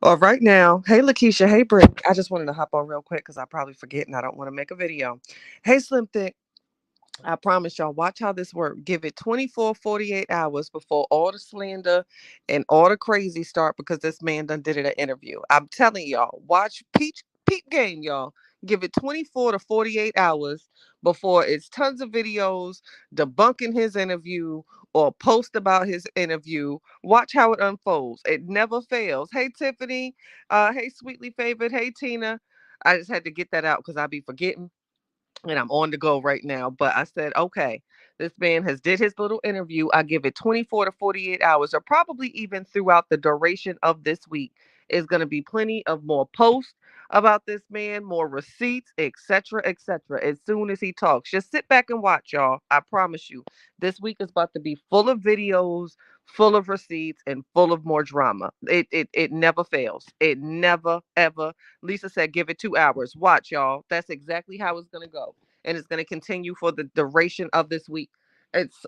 All right now. Hey Lakeisha, hey Britt. I just wanted to hop on real quick because I probably forget and I don't want to make a video. Hey Slim Thick, I promise y'all, watch how this works. Give it 24, 48 hours before all the slander and all the crazy start because this man done did it an interview. I'm telling y'all, watch peep game, y'all. Give it 24 to 48 hours before it's tons of videos debunking his interview or post about his interview. Watch how it unfolds. It never fails. Hey Tiffany, hey Sweetly Favored, hey Tina. I just had to get that out because I be forgetting and I'm on the go right now. But I said, okay, this man has did his little interview. I give it 24 to 48 hours, or probably even throughout the duration of this week. Is going to be plenty of more posts about this man, more receipts, etc., etc. As soon as he talks, just sit back and watch, y'all. I promise you, this week is about to be full of videos, full of receipts, and full of more drama. It never fails. It never ever. Lisa said, give it 2 hours. Watch, y'all. That's exactly how it's going to go. And it's going to continue for the duration of this week.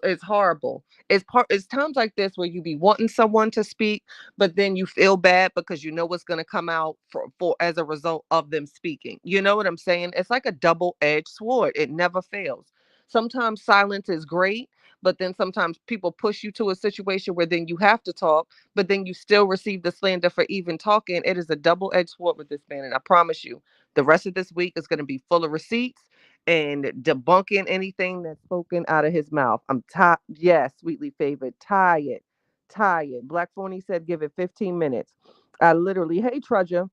It's horrible. It's times like this where you be wanting someone to speak, but then you feel bad because you know what's going to come out for as a result of them speaking. You know what I'm saying? It's like a double-edged sword. It never fails. Sometimes silence is great, but then sometimes people push you to a situation where then you have to talk, but then you still receive the slander for even talking. It is a double-edged sword with this man, and I promise you, the rest of this week is going to be full of receipts and debunking anything that's spoken out of his mouth. I'm tired. Yes, Sweetly Favored, tired, tired. Black Phony said, give it 15 minutes. I literally, hey Trudger,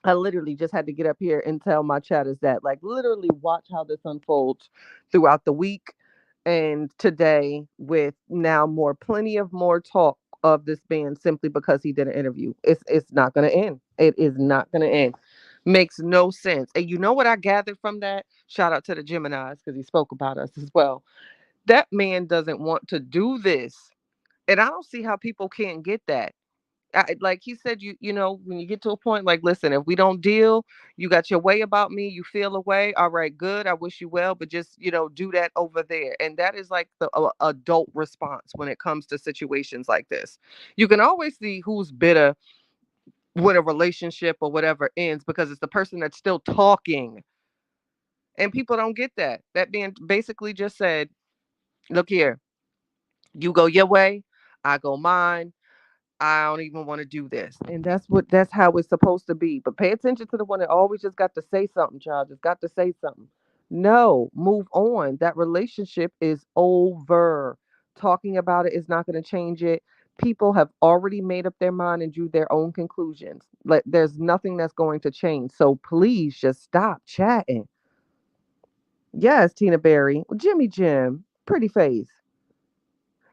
I literally just had to get up here and tell my chatters that, like, literally watch how this unfolds throughout the week and today, with now plenty of more talk of this band simply because he did an interview. It's not going to end. It is not going to end. Makes no sense. And you know what I gathered from that? Shout out to the Geminis because he spoke about us as well. That man doesn't want to do this, and I don't see how people can't get that. Like he said, when you get to a point, like, listen, if we don't deal, you got your way about me, you feel away. All right, good. I wish you well, but just, do that over there. And that is like the adult response when it comes to situations like this. You can always see who's bitter when a relationship or whatever ends because it's the person that's still talking. And people don't get that. That man basically just said, look here, you go your way, I go mine. I don't even want to do this. And that's how it's supposed to be. But pay attention to the one that always just got to say something, child. Just got to say something. No, move on. That relationship is over. Talking about it is not going to change it. People have already made up their mind and drew their own conclusions. Like, there's nothing that's going to change. So please just stop chatting. Yes, Tina Berry. Jimmy Jim. Pretty face.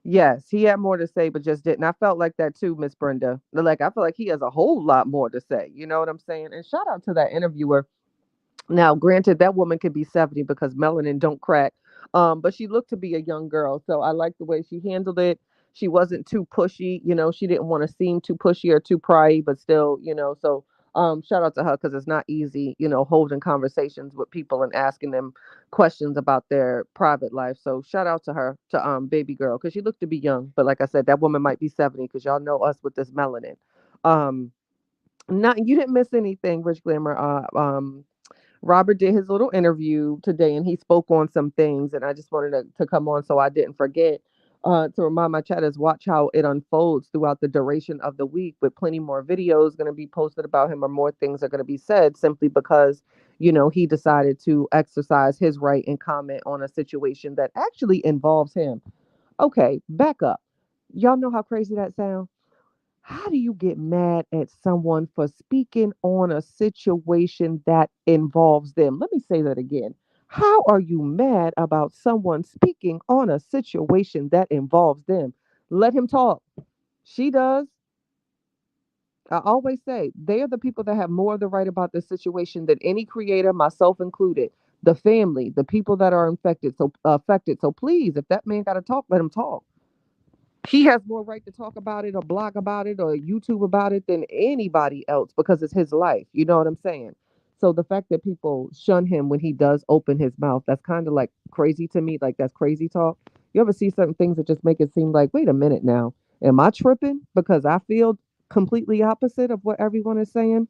Yes, he had more to say, but just didn't. I felt like that too, Miss Brenda. Like, I feel like he has a whole lot more to say. You know what I'm saying? And shout out to that interviewer. Now, granted, that woman could be 70 because melanin don't crack. But she looked to be a young girl. So I like the way she handled it. She wasn't too pushy, she didn't want to seem too pushy or too pryy, but still, so shout out to her because it's not easy, holding conversations with people and asking them questions about their private life. So shout out to her, to baby girl, because she looked to be young. But like I said, that woman might be 70 because y'all know us with this melanin. Um, not you didn't miss anything, Rich Glamour. Robert did his little interview today and he spoke on some things, and I just wanted to come on so I didn't forget to remind my chatters, watch how it unfolds throughout the duration of the week, with plenty more videos going to be posted about him, or more things are going to be said simply because, he decided to exercise his right and comment on a situation that actually involves him. Okay, back up. Y'all know how crazy that sounds? How do you get mad at someone for speaking on a situation that involves them? Let me say that again. How are you mad about someone speaking on a situation that involves them? Let him talk. She does. I always say they are the people that have more of the right about the situation than any creator, myself included. The family, the people that are infected, so affected. So please, if that man got to talk, let him talk. He has more right to talk about it or blog about it or YouTube about it than anybody else because it's his life. You know what I'm saying? So the fact that people shun him when he does open his mouth, that's kind of like crazy to me. Like, that's crazy talk. You ever see certain things that just make it seem like, wait a minute now, am I tripping? Because I feel. completely opposite of what everyone is saying.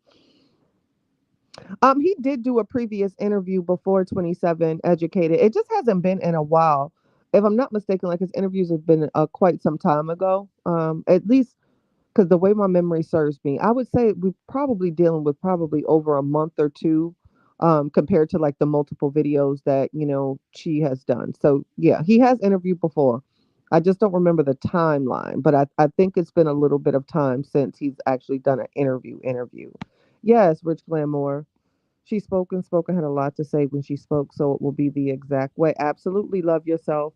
He did do a previous interview before 27 Educated. It just hasn't been in a while. If I'm not mistaken, like his interviews have been quite some time ago. At least because the way my memory serves me, I would say we're probably dealing with probably over a month or two, compared to like the multiple videos that she has done. So yeah, he has interviewed before. I just don't remember the timeline, but I think it's been a little bit of time since he's actually done an interview. Yes, Rich Glamour. She spoke and spoke and had a lot to say when she spoke, so it will be the exact way. Absolutely love yourself.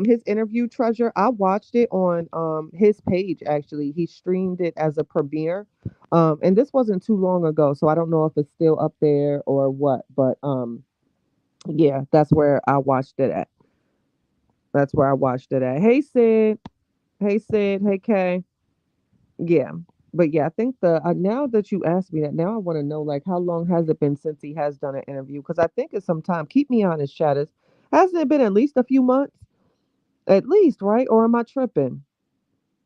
His interview, Treasure, I watched it on his page actually. He streamed it as a premiere. And this wasn't too long ago, so I don't know if it's still up there or what, but yeah, that's where I watched it at. That's where I watched it at. Hey Sid. Hey Sid. Hey Kay. Yeah. But yeah, I think the now that you asked me that, now I want to know like how long has it been since he has done an interview? Because I think it's some time. Keep me honest, Shatters. Hasn't it been at least a few months? At least, right? Or am I tripping?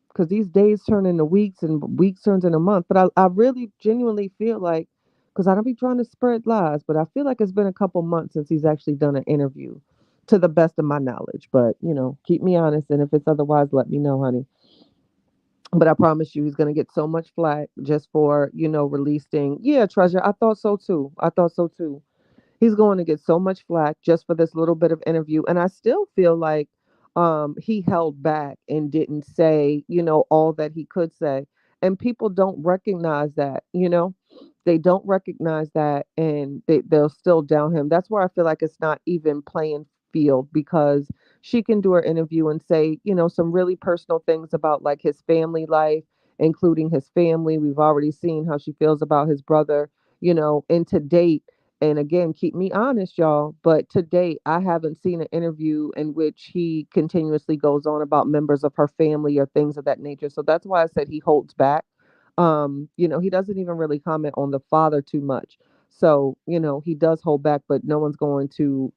Because these days turn into weeks and weeks turns into months. But I really genuinely feel like, because I don't be trying to spread lies, but I feel like it's been a couple months since he's actually done an interview, to the best of my knowledge. But keep me honest, and if it's otherwise, let me know, honey. But I promise you, he's gonna get so much flack just for releasing. Yeah, Treasure. I thought so too. I thought so too. He's going to get so much flack just for this little bit of interview, and I still feel like he held back and didn't say all that he could say, and people don't recognize that. They don't recognize that, and they'll still down him. That's where I feel like it's not even playing field, because she can do her interview and say some really personal things about like his family life, including his family. We've already seen how she feels about his brother, and to date, and again, keep me honest, y'all, but to date, I haven't seen an interview in which he continuously goes on about members of her family or things of that nature. So that's why I said he holds back. He doesn't even really comment on the father too much. So, he does hold back, but no one's going to,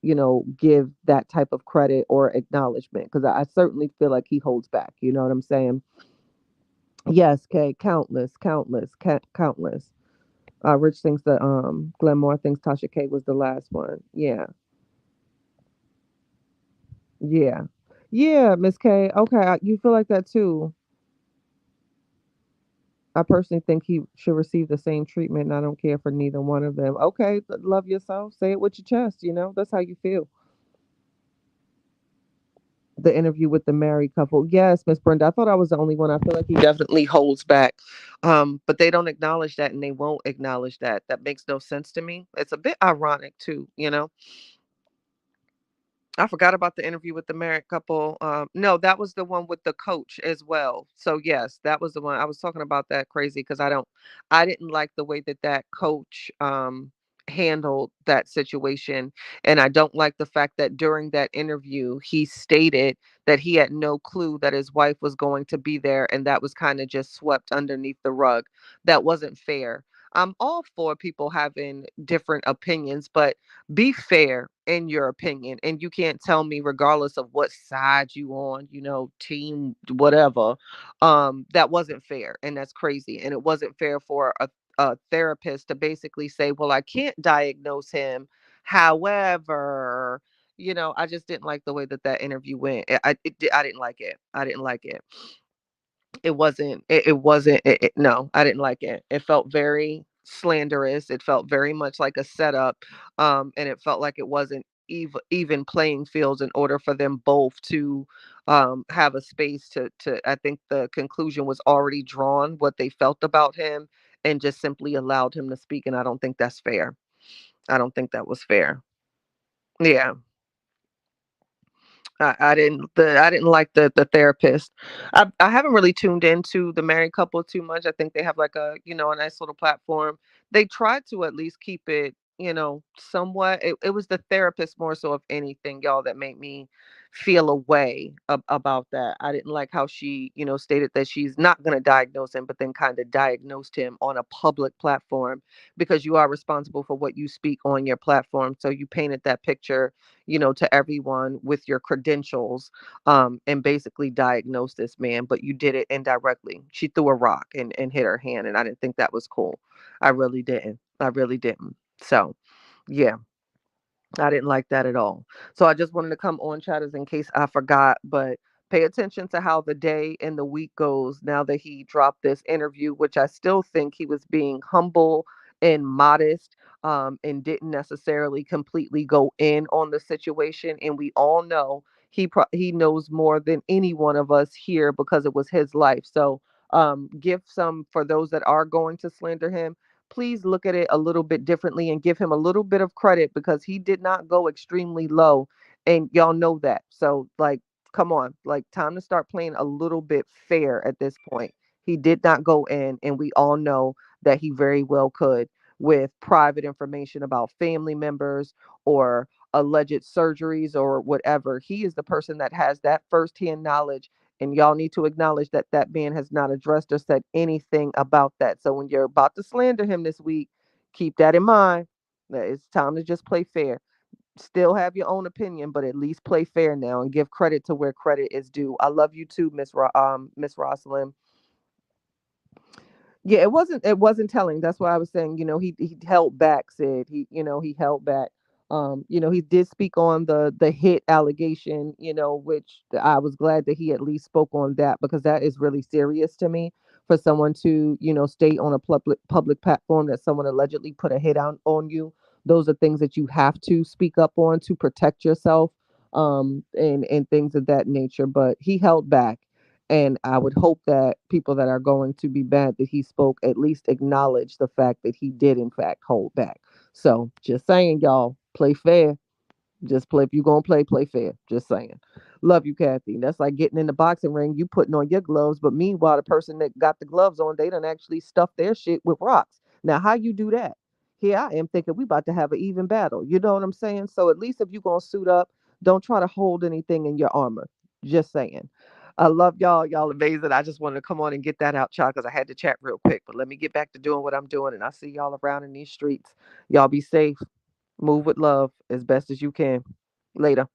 give that type of credit or acknowledgement, because I certainly feel like he holds back. You know what I'm saying? Yes, Kay, countless. Rich thinks that Glenmore thinks Tasha K was the last one. Yeah. Yeah. Yeah, Miss K. Okay, you feel like that too. I personally think he should receive the same treatment, and I don't care for neither one of them. Okay, love yourself. Say it with your chest, That's how you feel. The interview with the married couple. Yes, Miss Brenda. I thought I was the only one. I feel like he definitely holds back. But they don't acknowledge that, and they won't acknowledge that. That makes no sense to me. It's a bit ironic too. I forgot about the interview with the married couple. No, that was the one with the coach as well. So yes, that was the one I was talking about. That crazy because I didn't like the way that coach handled that situation, and I don't like the fact that during that interview he stated that he had no clue that his wife was going to be there, and that was kind of just swept underneath the rug. That wasn't fair. I'm all for people having different opinions, but be fair in your opinion, and you can't tell me regardless of what side you on, team whatever, that wasn't fair, and that's crazy. And it wasn't fair for a therapist to basically say, well, I can't diagnose him, however, I just didn't like the way that interview went. I didn't like it. I didn't like it. No, I didn't like it. It felt very slanderous. It felt very much like a setup. And it felt like it wasn't even playing fields in order for them both to have a space to I think the conclusion was already drawn what they felt about him, and just simply allowed him to speak, and I don't think that's fair. I don't think that was fair. Yeah. I didn't like the therapist. I haven't really tuned into the married couple too much. I think they have like a nice little platform. They tried to at least keep it somewhat. It was the therapist more so of anything, y'all, that made me feel a way about that. I didn't like how she, stated that she's not going to diagnose him, but then kind of diagnosed him on a public platform because you are responsible for what you speak on your platform. So you painted that picture, to everyone with your credentials, and basically diagnosed this man, but you did it indirectly. She threw a rock and hit her hand, and I didn't think that was cool. I really didn't. I really didn't. So, yeah, I didn't like that at all. So I just wanted to come on, chatters, in case I forgot, but pay attention to how the day and the week goes now that he dropped this interview, which I still think he was being humble and modest, and didn't necessarily completely go in on the situation. And we all know he knows more than any one of us here because it was his life. So give some, for those that are going to slander him, please look at it a little bit differently and give him a little bit of credit because he did not go extremely low, and y'all know that. So, like, come on, like, time to start playing a little bit fair at this point. He did not go in, and we all know that he very well could, with private information about family members or alleged surgeries or whatever. He is the person that has that firsthand knowledge, and y'all need to acknowledge that that man has not addressed or said anything about that. So when you're about to slander him this week, keep that in mind. That it's time to just play fair. Still have your own opinion, but at least play fair now and give credit to where credit is due. I love you too, Miss Rosalind. Yeah, it wasn't telling. That's why I was saying, he held back, said he held back. He did speak on the hit allegation, which I was glad that he at least spoke on that because that is really serious to me for someone to, state on a public platform that someone allegedly put a hit on you. Those are things that you have to speak up on to protect yourself, and things of that nature. But he held back, and I would hope that people that are going to be mad that he spoke at least acknowledge the fact that he did, in fact, hold back. So just saying, y'all, play fair. Just play. If you're going to play fair. Just saying. Love you, Kathy. That's like getting in the boxing ring, you putting on your gloves, but meanwhile, the person that got the gloves on, they done actually stuffed their shit with rocks. Now, how you do that? Here I am thinking we about to have an even battle. You know what I'm saying? So at least if you're going to suit up, don't try to hold anything in your armor. Just saying. I love y'all. Y'all amazing. I just wanted to come on and get that out, y'all, because I had to chat real quick. But let me get back to doing what I'm doing, and I'll see y'all around in these streets. Y'all be safe. Move with love as best as you can. Later.